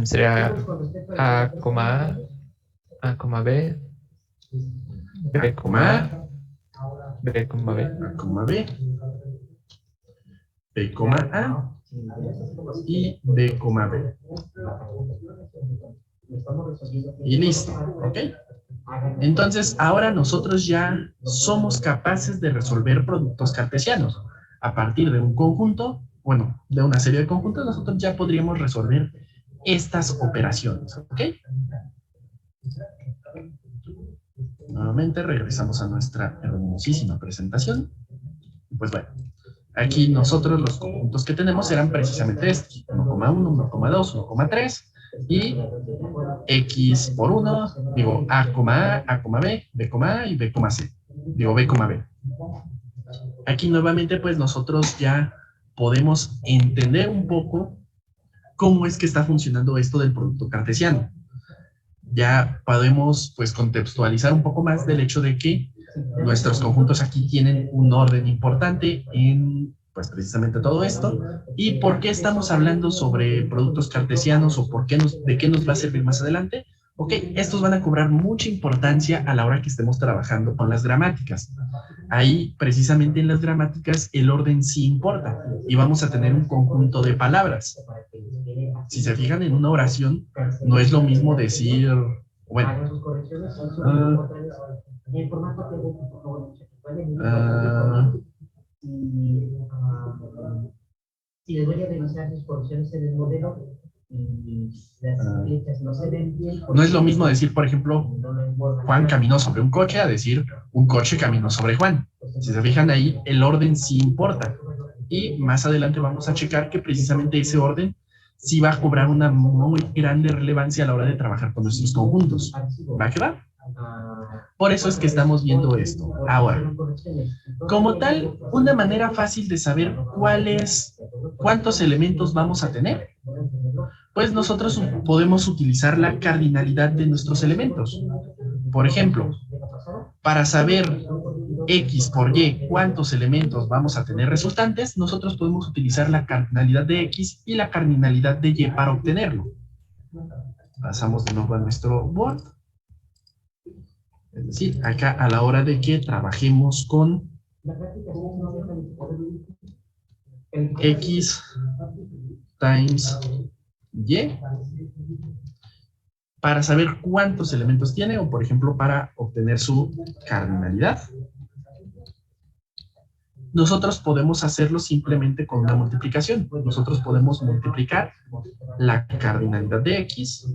Sería A, A, A, B, B, A, B, B, B, A, B, B, A y B, B. Y listo, ¿ok? Entonces, ahora nosotros ya somos capaces de resolver productos cartesianos. A partir de un conjunto, bueno, de una serie de conjuntos, nosotros ya podríamos resolver estas operaciones, ¿ok? Nuevamente regresamos a nuestra hermosísima presentación. Pues bueno, aquí nosotros los conjuntos que tenemos eran precisamente estos: 1,1, 1,2, 1,3 y X por 1, digo A, B, B, A y B, C. Digo B, B. Aquí nuevamente pues nosotros ya podemos entender un poco cómo es que está funcionando esto del producto cartesiano. Ya podemos pues contextualizar un poco más del hecho de que nuestros conjuntos aquí tienen un orden importante en pues precisamente todo esto. ¿Y por qué estamos hablando sobre productos cartesianos o de qué nos va a servir más adelante? Ok, estos van a cobrar mucha importancia a la hora que estemos trabajando con las gramáticas. Ahí, precisamente en las gramáticas, el orden sí importa y vamos a tener un conjunto de palabras. Si se fijan en una oración, no es lo mismo decir, bueno, si les voy a revisar sus porciones en el modelo y las flechas no se ven bien. No es lo mismo decir, por ejemplo, Juan caminó sobre un coche a decir un coche caminó sobre Juan. Si se fijan ahí, el orden sí importa. Y más adelante vamos a checar que precisamente ese orden sí va a cobrar una muy grande relevancia a la hora de trabajar con nuestros conjuntos. ¿Va que va? Por eso es que estamos viendo esto. Ahora, como tal, una manera fácil de saber cuántos elementos vamos a tener, pues nosotros podemos utilizar la cardinalidad de nuestros elementos. Por ejemplo, para saber X por Y cuántos elementos vamos a tener resultantes, nosotros podemos utilizar la cardinalidad de X y la cardinalidad de Y para obtenerlo. Pasamos de nuevo a nuestro Word. Es decir, acá a la hora de que trabajemos con X times Y, para saber cuántos elementos tiene, o por ejemplo, para obtener su cardinalidad, nosotros podemos hacerlo simplemente con una multiplicación. Nosotros podemos multiplicar la cardinalidad de X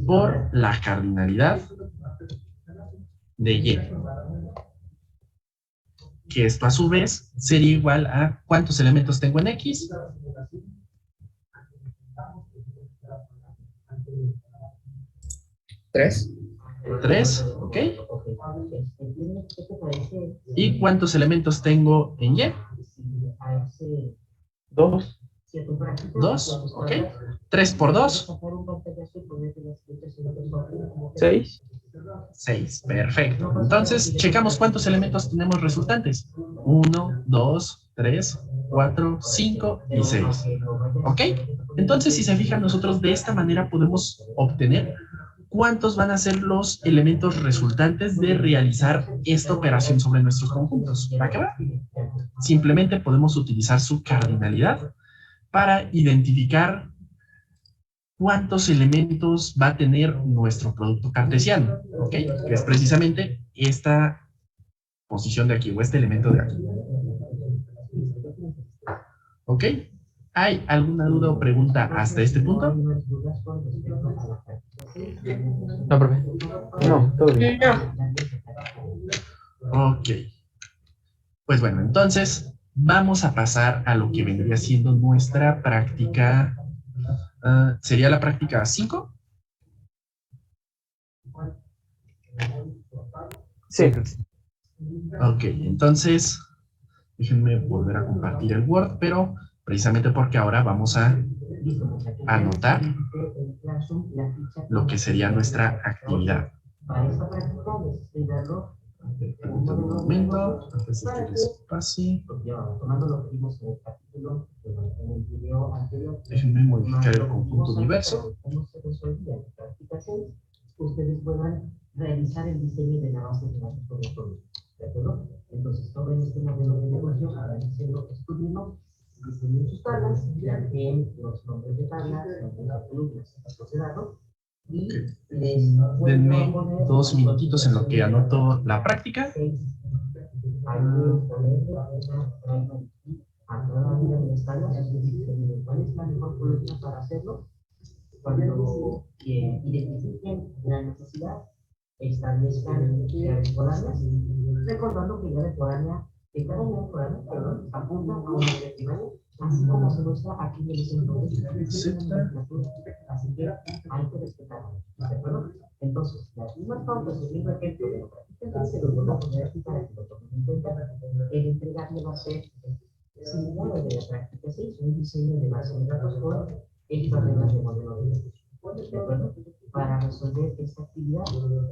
por la cardinalidad de Y. Que esto a su vez sería igual a ¿cuántos elementos tengo en X? 3. 3, ¿ok? ¿Y cuántos elementos tengo en Y? 2. 2, ¿ok? 3 por 2. 6. 6, perfecto. Entonces, checamos cuántos elementos tenemos resultantes. 1, 2, 3, 4, 5 y 6. ¿Ok? Entonces, si se fijan, nosotros de esta manera podemos obtener cuántos van a ser los elementos resultantes de realizar esta operación sobre nuestros conjuntos. ¿Para qué va? Simplemente podemos utilizar su cardinalidad para identificar cuántos elementos va a tener nuestro producto cartesiano, ¿ok? Que es precisamente esta posición de aquí, o este elemento de aquí. ¿Ok? ¿Hay alguna duda o pregunta hasta este punto? No, profe. No, todo bien. Ok. Pues bueno, entonces vamos a pasar a lo que vendría siendo nuestra práctica. ¿Sería la práctica 5? Sí. Ok, entonces Déjenme volver a compartir el Word, pero precisamente porque ahora vamos a anotar lo que sería nuestra actividad. Para esta práctica necesito darlo Permítanme un momento, antes de que les pase. tomando lo que vimos en el capítulo, en el video anterior. Déjenme modificar el conjunto universo. ¿Cómo se resolvía en práctica 6? Ustedes puedan realizar el diseño de la base de datos con el problema. ¿De acuerdo? Entonces, tomen este modelo de negocio, analícenlo, estudienlo, diseñen sus tablas, planteen los nombres de tablas, nombres de columnas, datos de datos, y les Denme 2 minutitos en lo que anoto la práctica. ¿Cuál es la mejor columna para hacerlo? Cuando identifiquen la necesidad, establezcan llaves foráneas, recordando que llave foránea, que cada llave foránea, perdón, apunta a una llave primaria, así como se muestra aquí en el centro de así que hay que respetarlo, ¿de acuerdo? Entonces, las mismas pautas, el mismo ejemplo de la práctica, se los voy a poner aquí para que lo tomen en cuenta. El entregarle va a ser similar al de la práctica 6, un diseño de base de datos con estas reglas de modelo de datos. ¿De acuerdo? Para resolver esta actividad,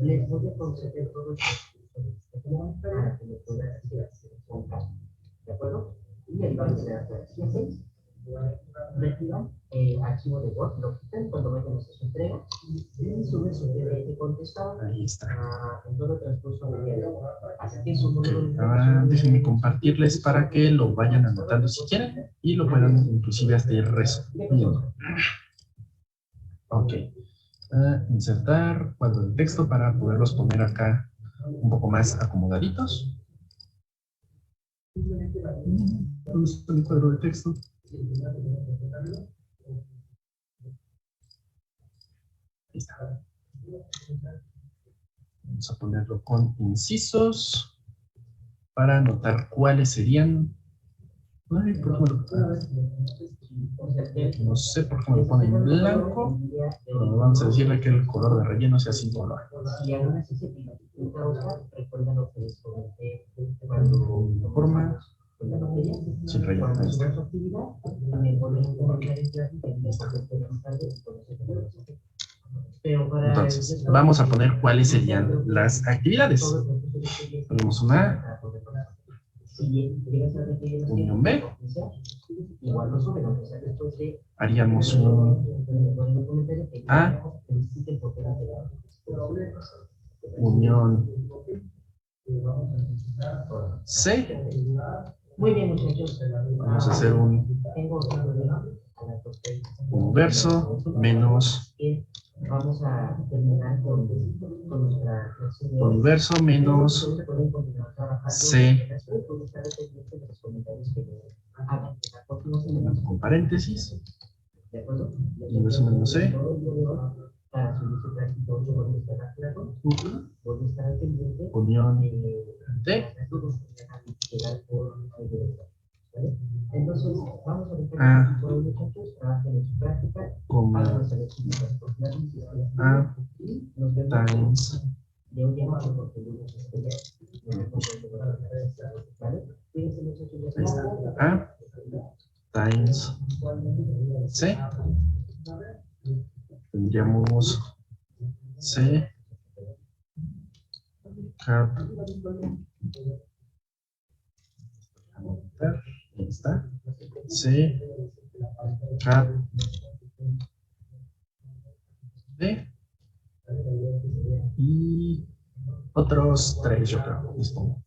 les voy a conceder todos los recursos para que lo puedan hacer con calma. ¿De acuerdo? Y el base de la práctica 6, retiran el archivo de Word, lo quitan cuando vayan a hacer su entrega y suben su PDF contestado Ahí está. en todo el transcurso del día de hoy. Así que su Ok, ahora déjenme compartirles para que lo vayan anotando si quieren y lo puedan inclusive hasta ir resolviendo. Ok. Insertar cuadro de texto para poderlos poner acá un poco más acomodaditos. ¿Dónde está mi cuadro de texto? Ahí está. Vamos a ponerlo con incisos para anotar cuáles serían. Ay, ¿por qué me lo no sé por qué me lo pone en blanco, pero vamos a decirle que el color de relleno sea sin color. Si aún así se dificulta usar, recuerda lo que les comenté cuando Forma sin relleno. Ahí está. Entonces, vamos a poner cuáles serían las actividades. Ponemos una unión B. Haríamos un A unión C. Muy bien, muchachos. Vamos a hacer un universo menos Vamos a terminar con nuestra universo menos C con paréntesis. Universo menos C. Unión D. Entonces, vamos a dejar A, muchachos, trabajen en su práctica, coma, hagan ejercicios A, y nos vemos times, de hoy en más porque lunes ¿vale? Cuídense muchachos, ahí está, A, times, C, tendríamos C, cap, ahí está, C, cap, D, y otros 3, yo creo, les pongo.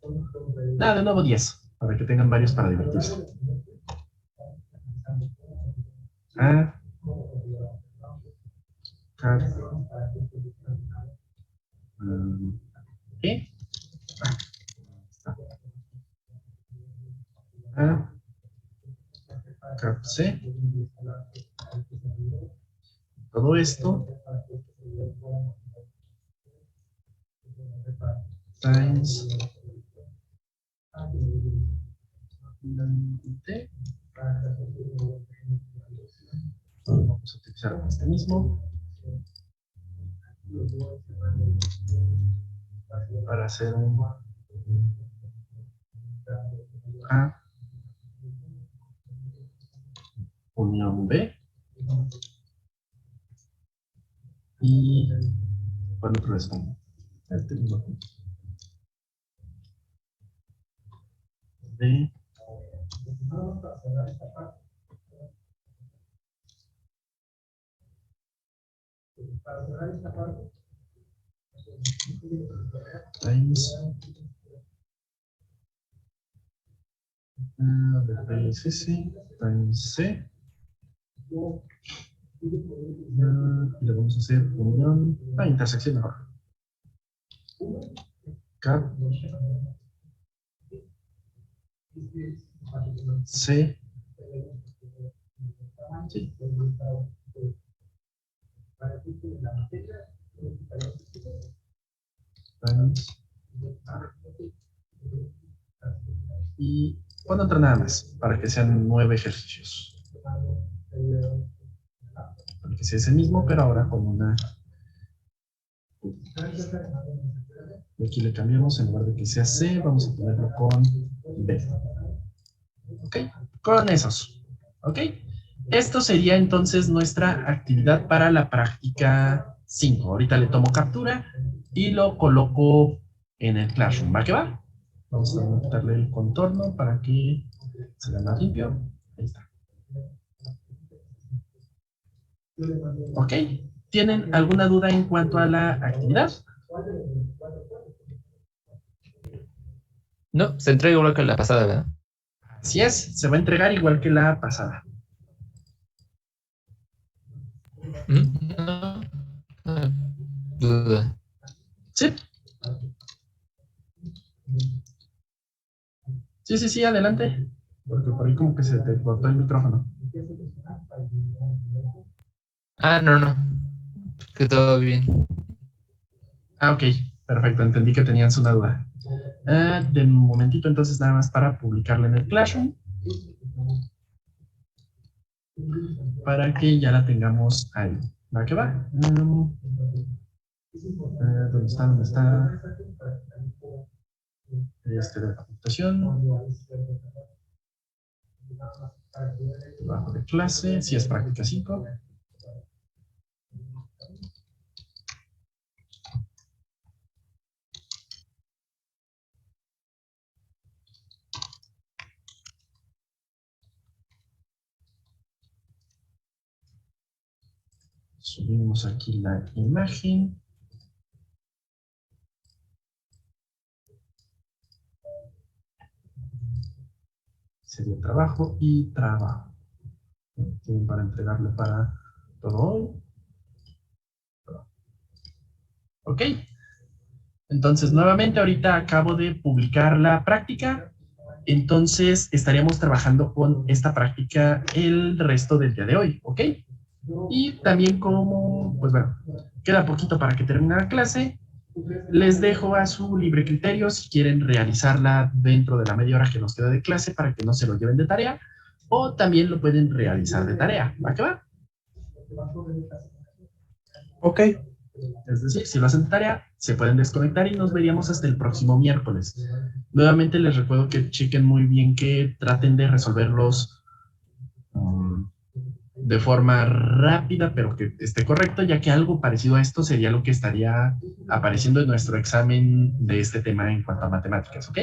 Nada, de nuevo 10, para que tengan varios para divertirse. A, cap, E, A, cap C, todo esto times T. Vamos a utilizar este mismo para hacer un A unión B. Y ¿cuál otro les pongo? Este mismo. B. Times C times C. Y le vamos a hacer unión, intersección mejor. Cap C. Sí. Times A. Y pon otra nada más, para que sean 9 ejercicios. Para que sea ese mismo, pero ahora con una. Y aquí le cambiamos, en lugar de que sea C, vamos a ponerlo con B. Ok, con esos. Ok, esto sería entonces nuestra actividad para la práctica 5. Ahorita le tomo captura y lo coloco en el Classroom. ¿Va que va? Vamos a quitarle el contorno para que se vea más limpio. Ahí está. Ok, ¿tienen alguna duda en cuanto a la actividad? No, se entrega igual que la pasada, ¿verdad? Así es, se va a entregar igual que la pasada. No. Duda. Sí. Sí, adelante. Porque por ahí como que se te cortó el micrófono. No. Que todo bien. Ok, perfecto, entendí que tenías una duda. De un momentito, entonces nada más para publicarla en el Classroom. Para que ya la tengamos ahí. ¿Va que va? ¿Dónde está? ¿Dónde está? De la computación. Bajo de clase, si es práctica 5. Subimos aquí la imagen. Sería trabajo y trabajo. Tienen para entregarle para todo hoy. Ok. Entonces, nuevamente, ahorita acabo de publicar la práctica. Entonces, estaríamos trabajando con esta práctica el resto del día de hoy. ¿Ok? Y también como, pues bueno, queda poquito para que termine la clase. Les dejo a su libre criterio si quieren realizarla dentro de la media hora que nos queda de clase para que no se lo lleven de tarea, o también lo pueden realizar de tarea. ¿Va que va? Ok. Es decir, si lo hacen de tarea, se pueden desconectar y nos veríamos hasta el próximo miércoles. Nuevamente les recuerdo que chequen muy bien que traten de resolverlos de forma rápida, pero que esté correcto, ya que algo parecido a esto sería lo que estaría apareciendo en nuestro examen de este tema en cuanto a matemáticas, ¿ok?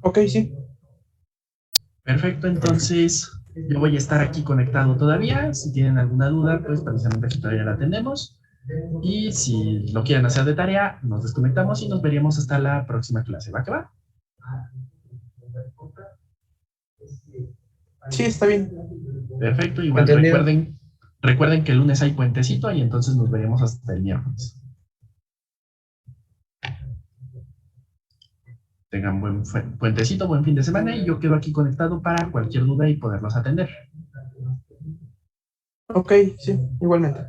Ok, sí. Perfecto, entonces yo voy a estar aquí conectado todavía. Si tienen alguna duda, pues precisamente aquí todavía la tenemos. Y si lo quieren hacer de tarea, nos desconectamos y nos veríamos hasta la próxima clase. ¿Va que va? Sí, está bien. Perfecto, igual recuerden que el lunes hay puentecito y entonces nos veremos hasta el miércoles. Tengan buen puentecito, buen fin de semana y yo quedo aquí conectado para cualquier duda y poderlos atender. Ok, sí, igualmente.